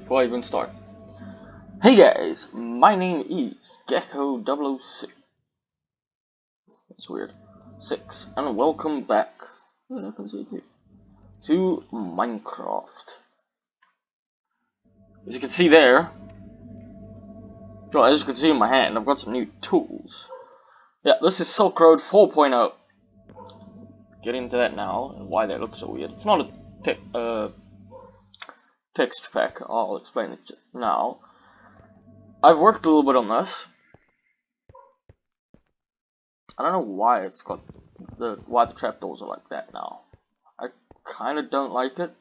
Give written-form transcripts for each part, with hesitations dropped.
before I even start. Hey guys, my name is Gecko006. That's weird. 6, and welcome back to Minecraft. As you can see there, well, as you can see in my hand, I've got some new tools. Yeah, this is Silk Road 4.0. Get into that now, and why they look so weird. It's not a text pack. I'll explain it now. I've worked a little bit on this. I don't know why it's got why the trapdoors are like that now. I kind of don't like it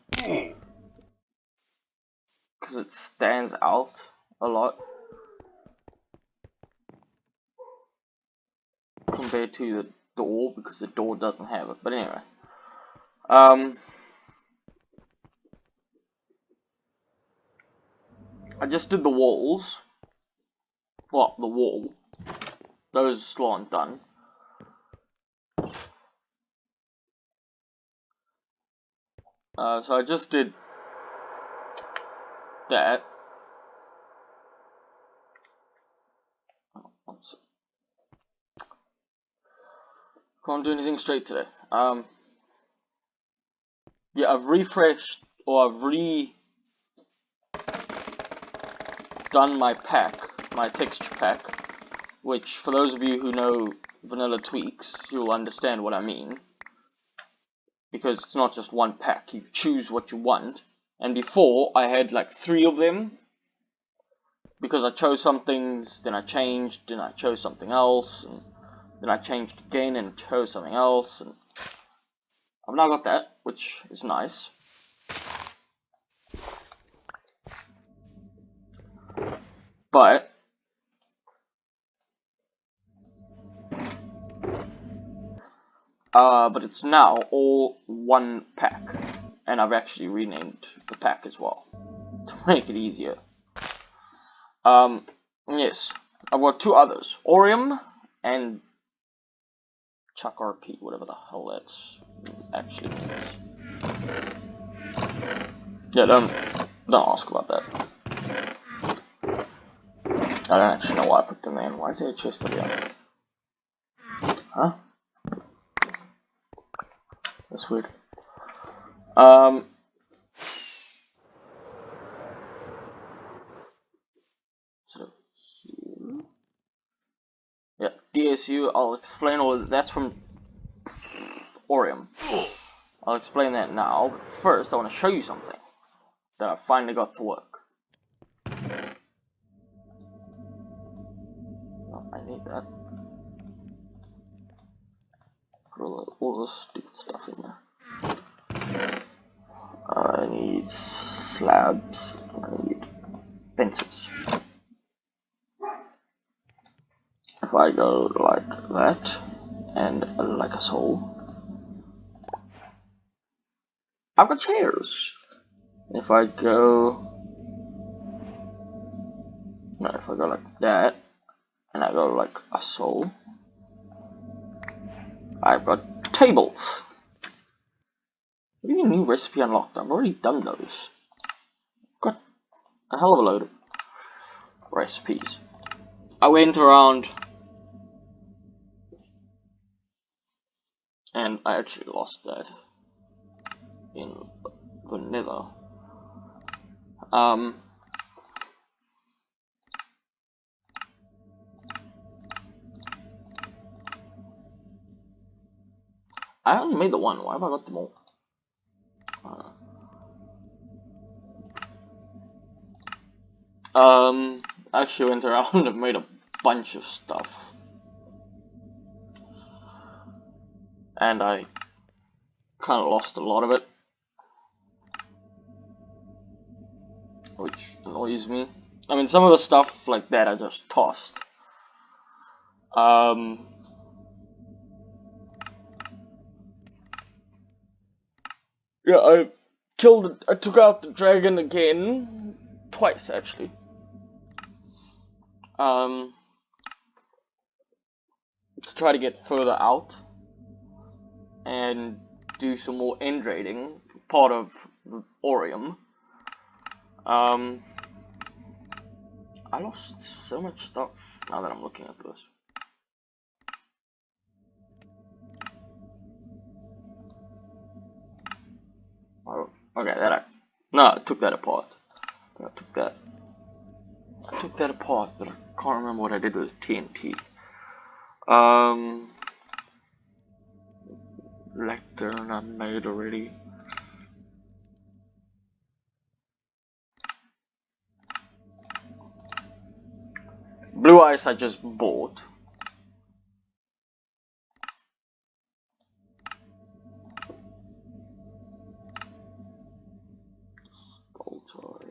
because it stands out a lot compared to the door, because the door doesn't have it. But anyway, I just did the walls. Well, the wall. Those still aren't done. So I just did that. Can't do anything straight today. Yeah, I've refreshed, or I've done my pack, my texture pack, which for those of you who know vanilla tweaks, you'll understand what I mean. Because it's not just one pack, you choose what you want. And before, I had like 3 of them, because I chose some things, then I changed, then I chose something else, and then I changed again and chose something else, and I've now got that, which is nice. But it's now all one pack, and I've actually renamed the pack as well to make it easier. Yes, I've got 2 others, Orium and Chuck RP, whatever the hell that's actually means. Yeah, don't ask about that. I don't actually know why I put them in. Why is there a chest over here? Huh? That's weird. So here. Yeah, DSU, I'll explain all of that. That's from Orium. I'll explain that now, but first I want to show you something that I finally got to work. Oh, I need that. Put all this stupid stuff in there. I need slabs. I need fences. If I go like that, and like a soul, I've got chairs. If I go like that, and I go like a soul, I've got tables. What do you mean new recipe unlocked? I've already done those. Got a hell of a load of recipes. I went around and I actually lost that in vanilla. I only made the one. Why have I got them all? I actually went around and made a bunch of stuff, and I kind of lost a lot of it, which annoys me. I mean, some of the stuff like that I just tossed. Yeah, I took out the dragon again, twice actually. To try to get further out and do some more end raiding, part of Orium. I lost so much stuff now that I'm looking at this. Oh, okay, I took that apart. I took that apart, but I can't remember what I did with TNT. Lectern I made already. Blue ice I just bought. Gold torch.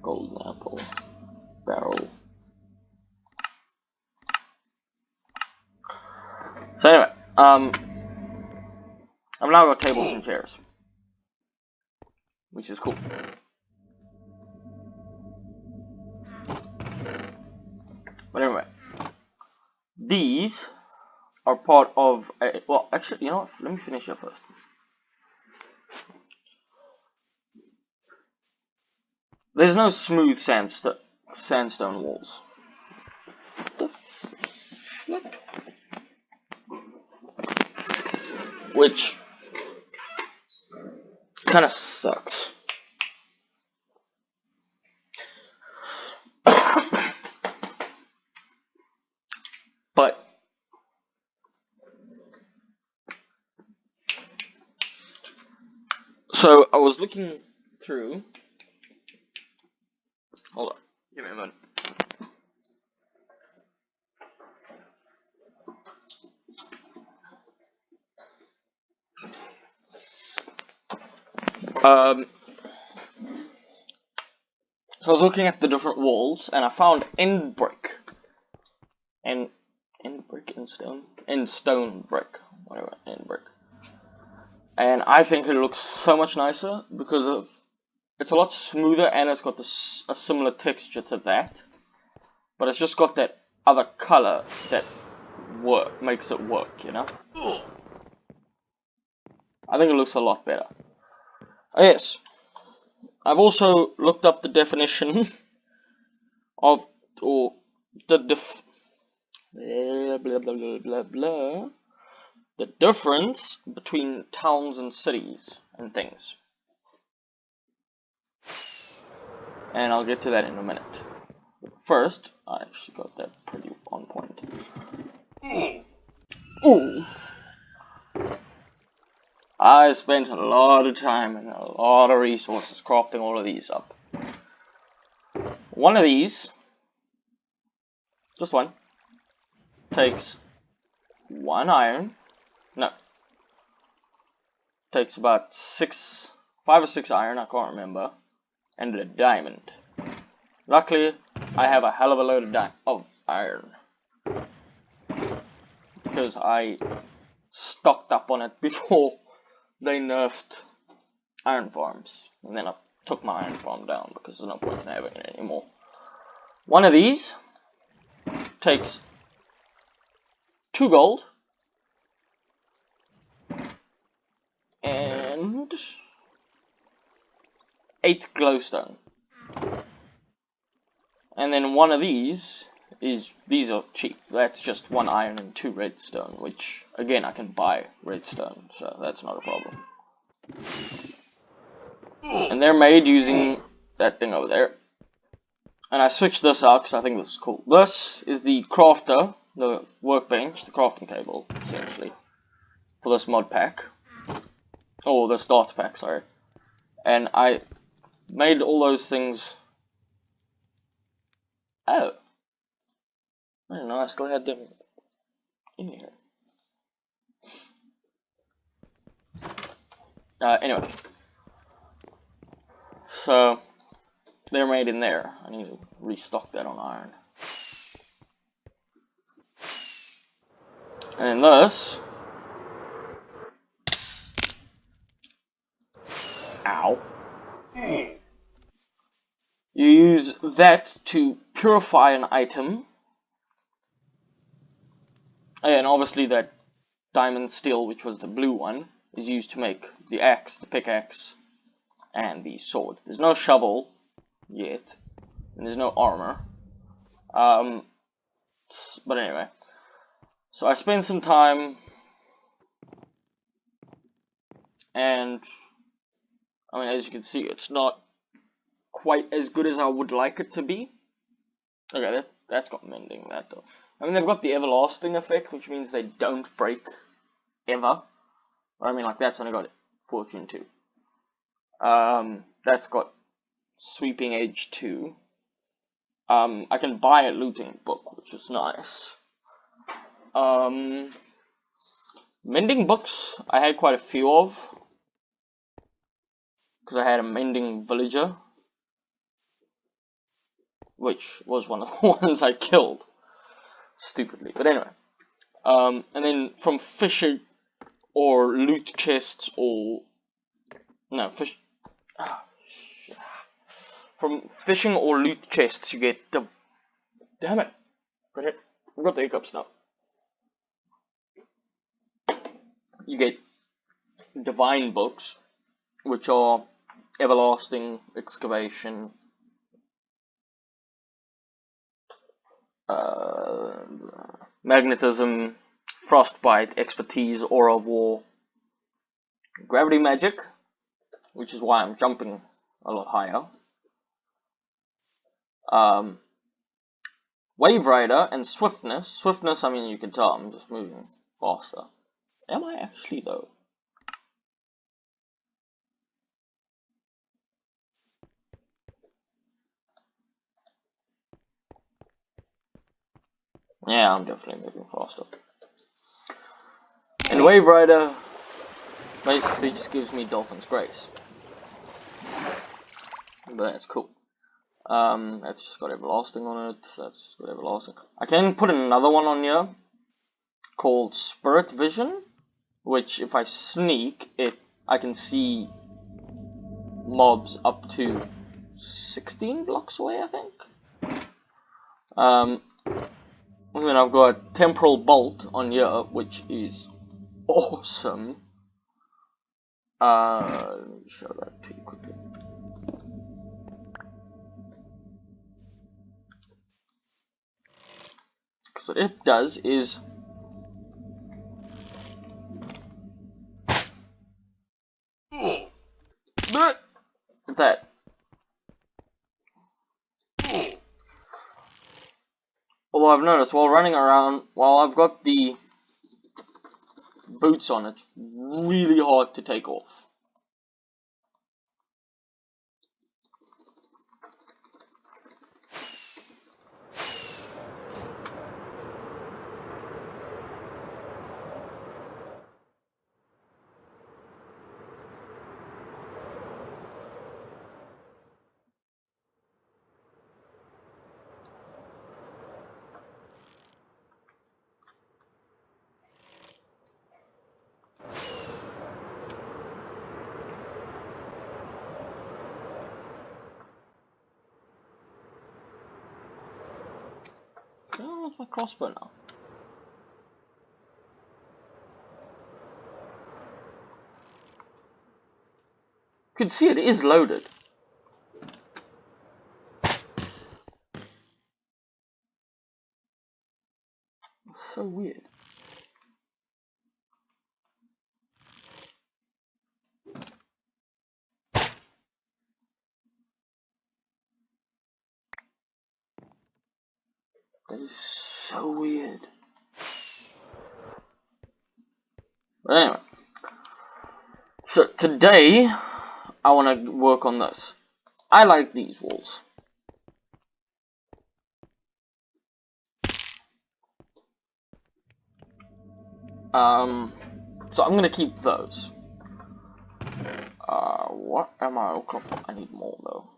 Golden apple. Barrel. So anyway, I've now got tables and chairs, which is cool. But anyway, these are part of a, well, actually, you know what? Let me finish here first. There's no smooth sandstone walls. Which kind of sucks. But so I was looking through. Hold on, give me a moment. So I was looking at the different walls, and I found end brick, and end stone brick, whatever, end brick. And I think it looks so much nicer because of it's a lot smoother, and it's got a similar texture to that, but it's just got that other color that makes it work, you know. I think it looks a lot better. Oh, yes. I've also looked up the definition of, or the the difference between towns and cities and things. And I'll get to that in a minute. First, I actually got that pretty on point. Ooh. I spent a lot of time and a lot of resources crafting all of these up. One of these, just one, takes 1 iron. No, takes about 5 or 6 iron, I can't remember, and a diamond. Luckily, I have a hell of a load of iron, because I stocked up on it before they nerfed iron farms, and then I took my iron farm down because there's no point in having it anymore. One of these takes 2 gold and 8 glowstone. And then one of these are cheap. That's just 1 iron and 2 redstone, which again I can buy redstone, so that's not a problem. And they're made using that thing over there. And I switched this out because I think this is cool. This is the crafter, the workbench, the crafting table, essentially, for this mod pack. Oh, this data pack, sorry. And I made all those things. Oh. I didn't know I still had them in here. Anyway. So, they're made in there. I need to restock that on iron. And then this. Ow. You use that to purify an item. And obviously that diamond steel, which was the blue one, is used to make the axe, the pickaxe, and the sword. There's no shovel yet, and there's no armor. But anyway, so I spent some time, and I mean, as you can see, it's not quite as good as I would like it to be. Okay, that's got mending, that though. I mean, they've got the everlasting effect, which means they don't break ever. I mean, like, that's only got Fortune 2. That's got Sweeping Edge 2. I can buy a looting book, which is nice. Mending books, I had quite a few of, because I had a mending villager, which was one of the ones I killed, stupidly. But anyway, and then from fishing or loot chests or from fishing or loot chests, you get the damn it, I've got the hiccups now. You get divine books, which are everlasting, excavation, magnetism, frostbite, expertise, aura of war, gravity magic, which is why I'm jumping a lot higher, wave rider, and swiftness. Swiftness, I mean, you can tell I'm just moving faster. Am I actually though? Yeah, I'm definitely moving faster. And wave rider basically just gives me Dolphin's Grace. But that's cool. That's just got everlasting on it. That's got everlasting. I can put another one on here called Spirit Vision, which if I sneak it, I can see mobs up to 16 blocks away, I think. And then I've got Temporal Bolt on here, which is awesome. Let me show that to you quickly. So what it does is that. Although I've noticed while running around, while I've got the boots on, it's really hard to take off. Oh, where's my crossbow now? You can see it is loaded. It's so weird. That is so weird. But anyway, so today I want to work on this. I like these walls. So I'm gonna keep those. What am I? I need more though.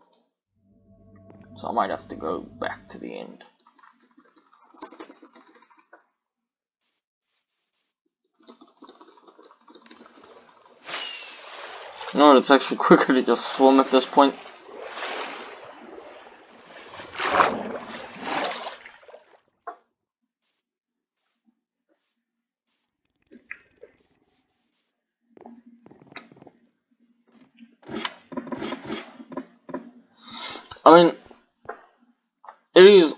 So I might have to go back to the end. No, it's actually quicker to just swim at this point. I mean, it is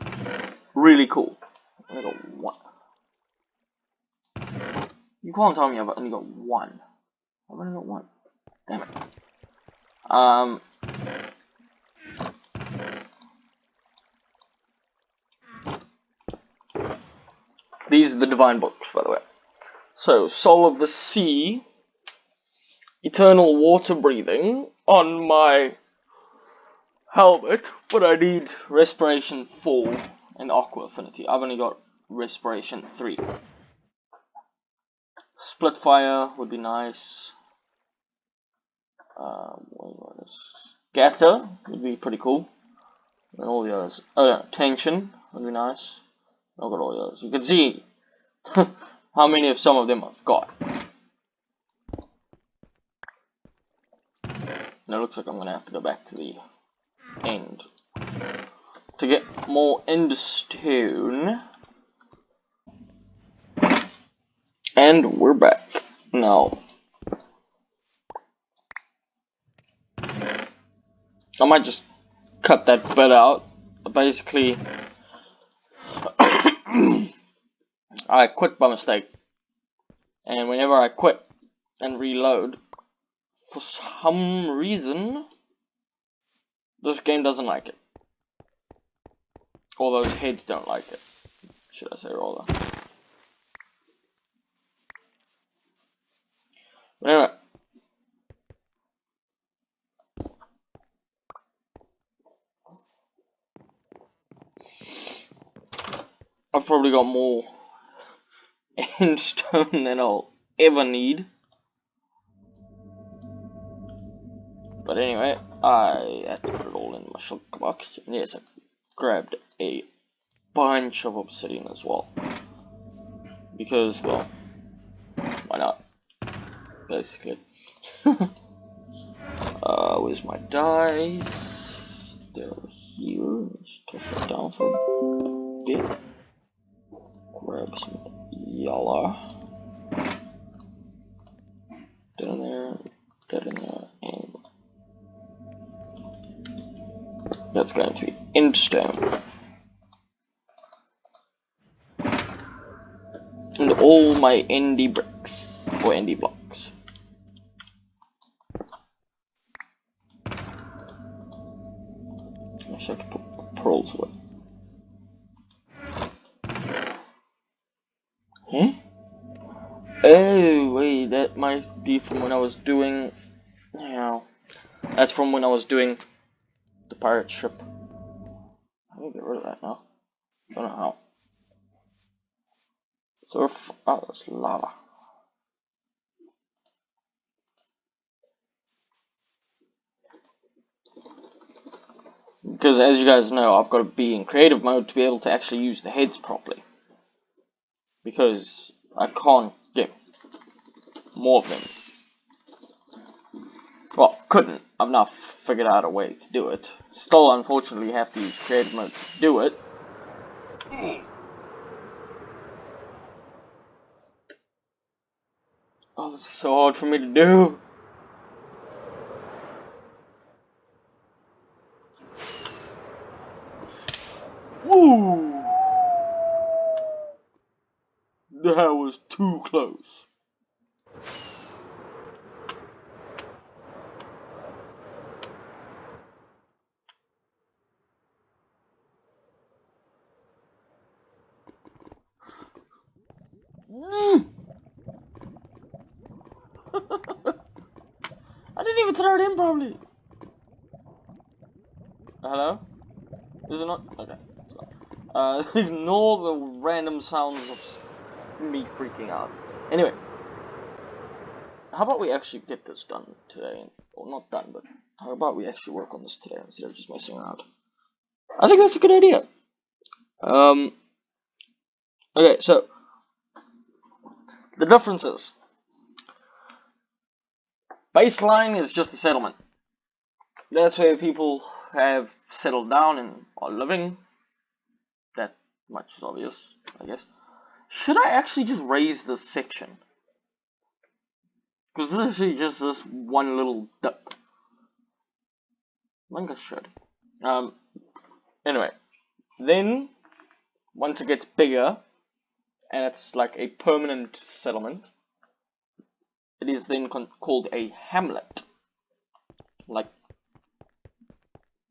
really cool. I got one. You can't tell me I've only got one. I've only got one. Damn it. These are the divine books, by the way. So, Soul of the Sea, Eternal Water Breathing on my helmet, but I need Respiration 4 and Aqua Affinity. I've only got Respiration 3. Split Fire would be nice. Scatter would be pretty cool. And all the others. Oh yeah, Tension would be nice. I've got all the others. You can see how many of some of them I've got. Now it looks like I'm gonna have to go back to the end to get more endstone. And we're back. Now I might just cut that bit out. Basically I quit by mistake. And whenever I quit and reload, for some reason this game doesn't like it. Or those heads don't like it. Should I say rather. But anyway. I've probably got more endstone than I'll ever need. But anyway, I had to put it all in my shulker box. And yes, I grabbed a bunch of obsidian as well. Because, well, why not? Basically. Where's my dice? They're here. Let's toss it down for a bit. Grab some yellow. That in there, that in there, and that's going to be endstone. And all my ND bricks, or ND blocks. I should put the pearls away. Huh? Oh, wait, that might be from when I was doing... Yeah, that's from when I was doing the pirate ship. I'm gonna get rid of that now. Don't know how. Surf... Oh, that's lava. Because as you guys know, I've got to be in creative mode to be able to actually use the heads properly. Because I can't get more of them. Well, couldn't. I've now figured out a way to do it. Still, unfortunately, have to use creative mode to do it. Oh, this is so hard for me to do. Woo! That was too close. I didn't even throw it in properly. Hello? Is it not? Okay. Ignore the random sounds of me freaking out. Anyway. How about we actually get this done today? Well, not done, but how about we actually work on this today instead of just messing around? I think that's a good idea. Okay, so the difference is baseline is just a settlement. That's where people have settled down and are living. That much is obvious, I guess. Should I actually just raise this section? Because this is actually just this one little dip. I think I should. Anyway, then once it gets bigger and it's like a permanent settlement, it is then called a hamlet, like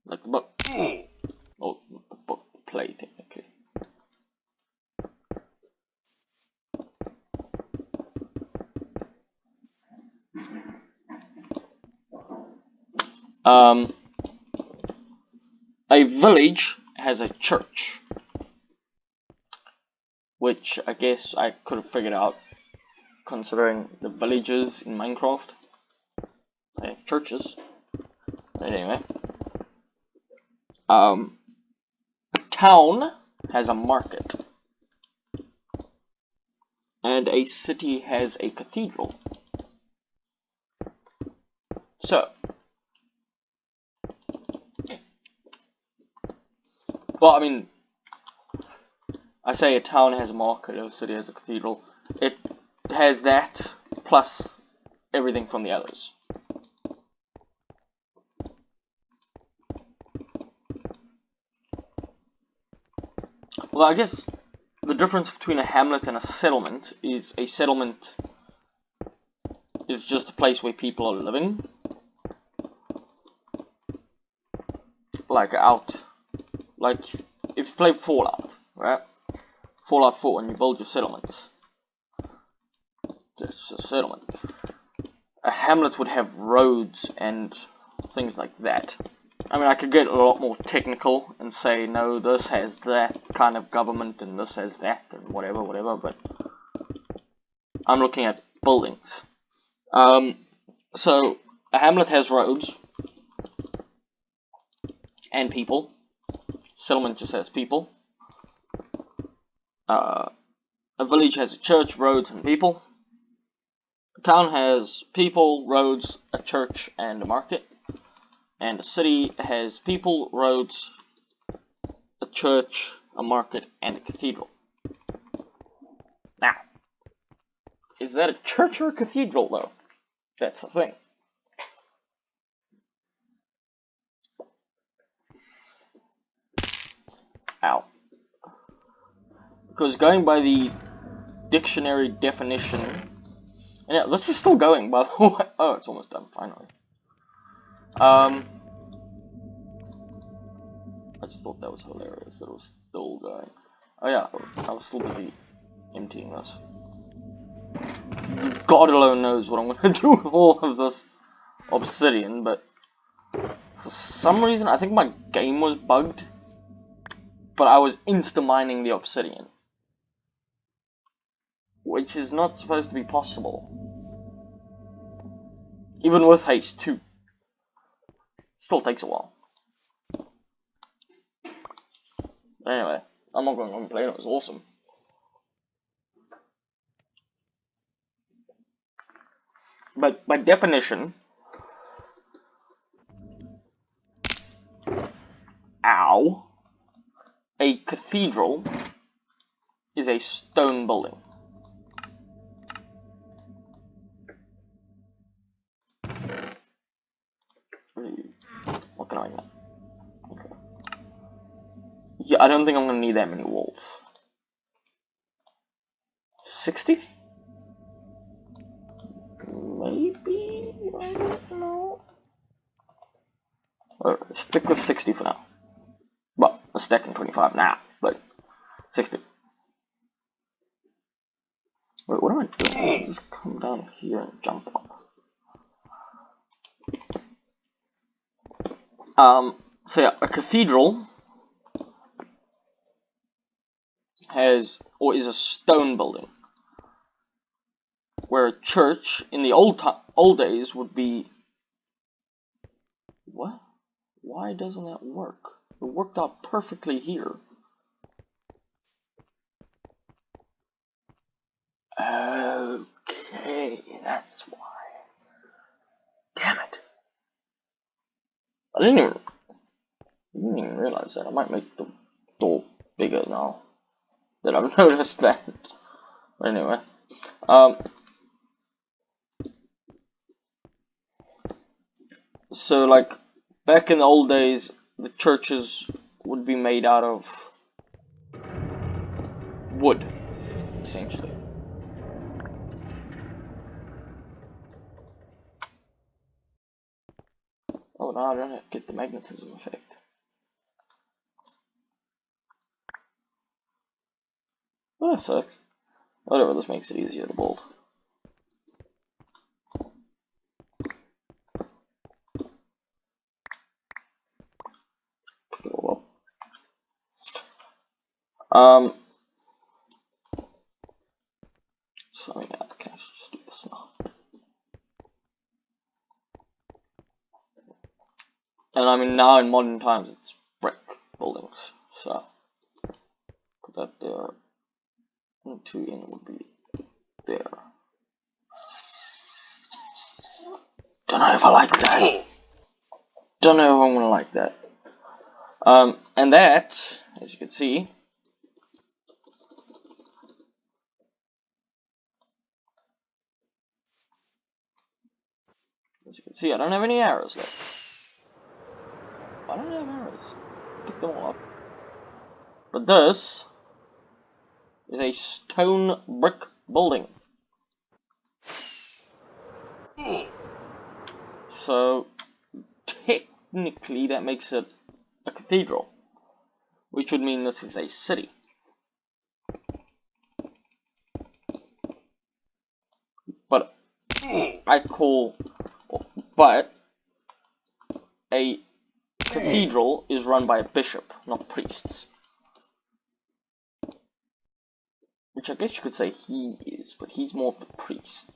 the book, or the book play technically. A village has a church, which I guess I could have figured out considering the villages in Minecraft. They have churches. But anyway. A town has a market. And a city has a cathedral. So, well, I mean, I say a town has a market, a city has a cathedral. It has that plus everything from the others. Well, I guess the difference between a hamlet and a settlement is a settlement is just a place where people are living. Like if you play Fallout, right? Fallout 4 and you build your settlements. That's a settlement. A hamlet would have roads and things like that. I mean, I could get a lot more technical and say, no, this has that kind of government and this has that and whatever, but I'm looking at buildings. So, a hamlet has roads and people. Settlement just has people. A village has a church, roads, and people. A town has people, roads, a church, and a market. And a city has people, roads, a church, a market, and a cathedral. Now, is that a church or a cathedral, though? That's the thing. Ow. Because going by the dictionary definition... And yeah, this is still going, by the way. Oh, it's almost done, finally. I just thought that was hilarious that it was still going. Oh yeah, I was still busy emptying this. God alone knows what I'm going to do with all of this obsidian, but for some reason, I think my game was bugged, but I was insta-mining the obsidian, which is not supposed to be possible. Even with haste, too. Still takes a while. Anyway, I'm not going to complain, it was awesome. But by definition, a cathedral is a stone building. What can I get? Okay. Yeah, I don't think I'm going to need that many walls. 60? Maybe? I don't know. Stick with 60 for now. Well, a stack in 25 now, but 60. Wait, what am I doing? I'll just come down here and jump up. So yeah, a cathedral is a stone building, where a church in the old days would be... What? Why doesn't that work? It worked out perfectly here. Okay, that's why. Damn it. I didn't even realize that. I might make the door bigger now that I've noticed that. But anyway. So like back in the old days, the churches would be made out of wood, essentially. Oh, no, I don't get the magnetism effect. Oh, that sucks. Whatever, this makes it easier to build. Pick it all up. So I can actually just do this now. And I mean, now in modern times, it's brick buildings. So put that there. And 2 in would be there. Don't know if I like that. Don't know if I'm gonna like that. And that, as you can see, I don't have any arrows left. I don't have arrows. Pick them all up. But this is a stone brick building. So technically that makes it a cathedral, which would mean this is a city. But a cathedral is run by a bishop, not priests. Which I guess you could say he is, but he's more of the priest.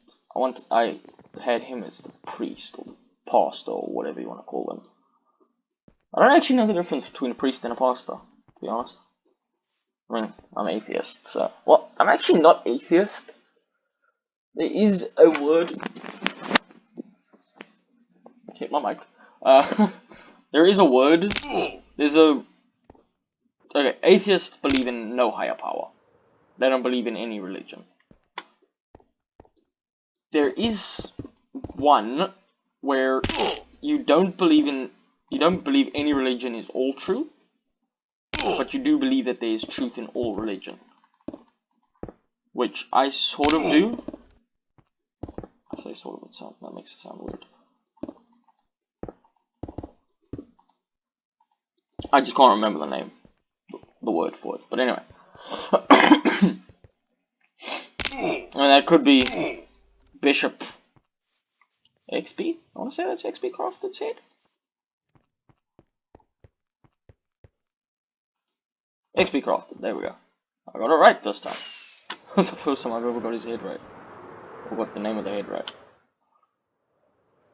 I had him as the priest, or the pastor, or whatever you want to call them. I don't actually know the difference between a priest and a pastor, to be honest. I mean, I'm atheist, so... Well, I'm actually not atheist. There is a word... Hit my mic. There is a word... There's a... Okay, atheists believe in no higher power. They don't believe in any religion. There is one where you don't believe any religion is all true, but you do believe that there is truth in all religion. Which I sort of do. I say sort of, that makes it sound weird. I just can't remember the name, the word for it. But anyway. And that could be Bishop XP. I want to say that's XP Crafted said. XP Crafted, there we go. I got it right this time. That's the first time I've ever got his head right. Or got the name of the head right.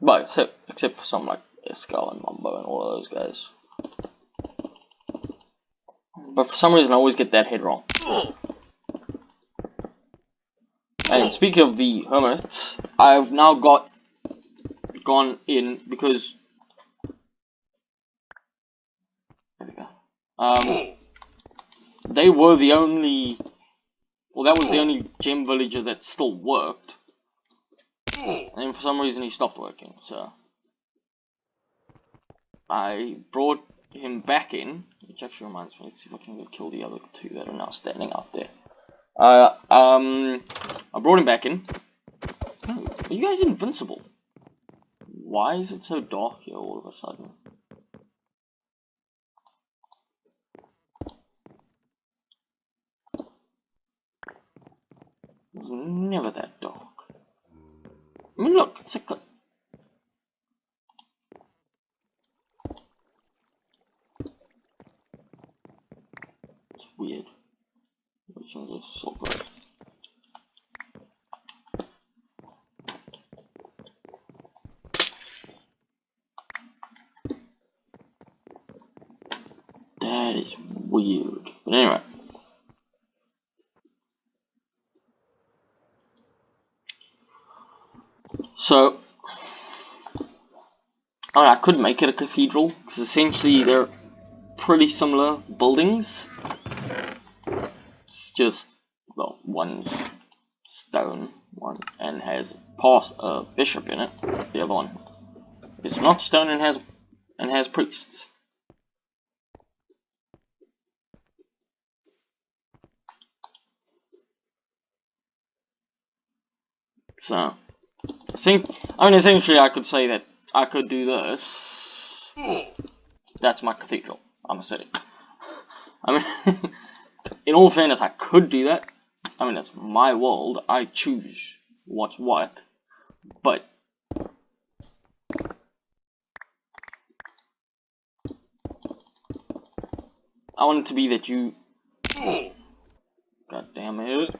But except for some like Escal and Mumbo and all of those guys. But for some reason I always get that head wrong. And speaking of the hermits, I've now gone in because there we go. They were the only, well, that was the only gem villager that still worked, and then for some reason he stopped working. So I brought him back in, which actually reminds me. Let's see if I can go kill the other 2 that are now standing out there. I brought him back in. Oh, are you guys invincible? Why is it so dark here all of a sudden? It was never that dark. I mean, look, it's like it's weird. Which one is so good? That is weird. But anyway. So, I could make it a cathedral, because essentially they're pretty similar buildings. It's just, well, one's stone, and has a bishop in it. The other one is not stone and has priests. So, essentially I could say that I could do this. That's my cathedral. I'm a city. I mean, in all fairness, I could do that. I mean, that's my world. I choose what's what. But I want it to be that you... God damn it.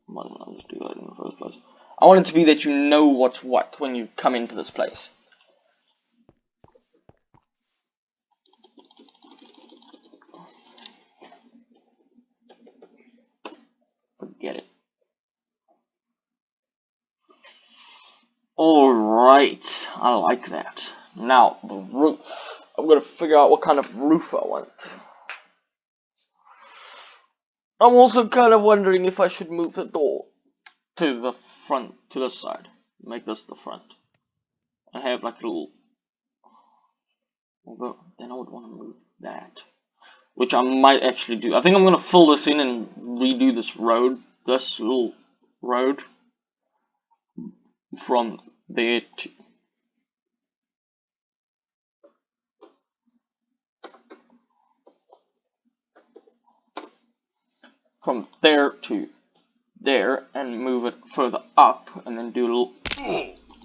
Why didn't I just do that in the first place? I want it to be that you know what's what when you come into this place. Forget it. Alright, I like that. Now, the roof. I'm gonna figure out what kind of roof I want. I'm also kind of wondering if I should move the door to the front, to this side. Make this the front. And have like a little... Although, then I would want to move that. Which I might actually do. I think I'm gonna fill this in and redo this road. This little road. From there to... From there to there, and move it further up, and then do a little...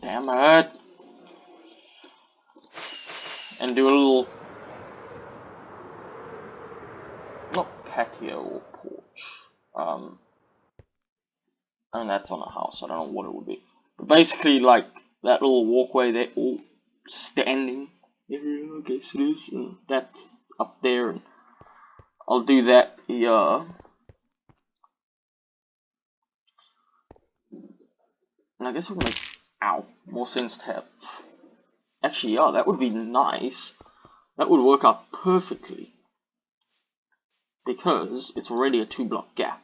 Damn it! And do a little... Not patio or porch. I mean, that's on a house, I don't know what it would be. But basically, like, that little walkway there, all standing area, I guess it is, and that's up there, and I'll do that here. And I guess it would make, more sense to have. Actually, yeah, that would be nice. That would work out perfectly. Because it's already a 2-block gap.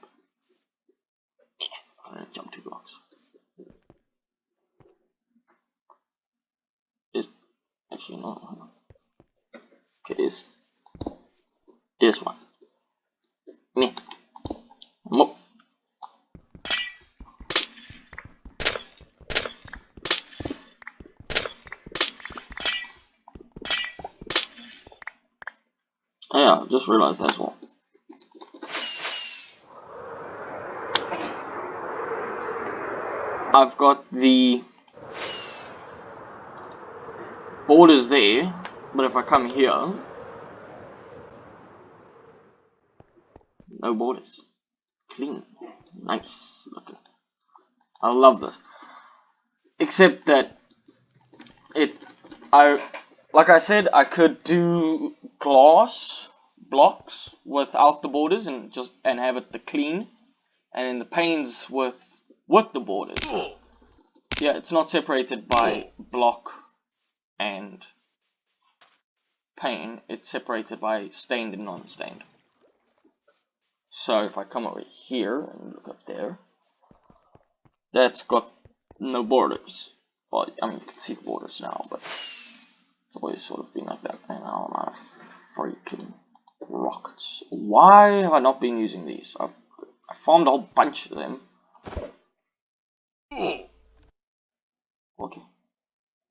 Yeah, I'm gonna jump 2 blocks. Actually, no. Okay, this one. Me. Nope. Oh yeah, just realized that as well. I've got the borders there, but if I come here, no borders. Clean. Nice looking. I love this. Except that like I said, I could do glass blocks without the borders and have it the clean, and then the panes with the borders. Yeah, it's not separated by block and pane. It's separated by stained and non-stained. So if I come over here and look up there, that's got no borders. Well, I mean, you can see the borders now, but it's always sort of been like that. And now I'm out of freaking rockets. Why have I not been using these? I farmed a whole bunch of them. Okay.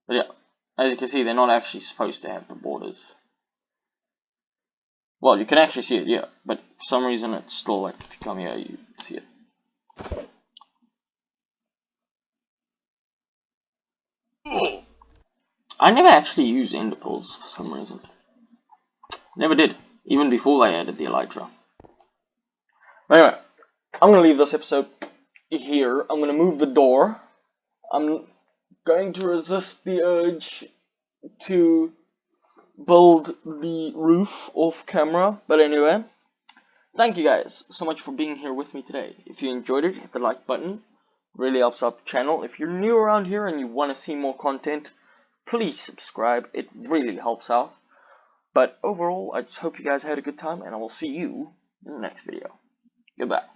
But yeah, as you can see, they're not actually supposed to have the borders. Well, you can actually see it, yeah, but for some reason it's still like, if you come here, you see it. I never actually use ender pearls for some reason. Never did, even before they added the elytra. But anyway, I'm going to leave this episode here. I'm going to move the door. I'm going to resist the urge to build the roof off camera. But anyway, thank you guys so much for being here with me today. If you enjoyed it, hit the like button. Really helps out the channel. If you're new around here and you want to see more content, please subscribe. It really helps out. But overall, I just hope you guys had a good time, and I will see you in the next video. Goodbye.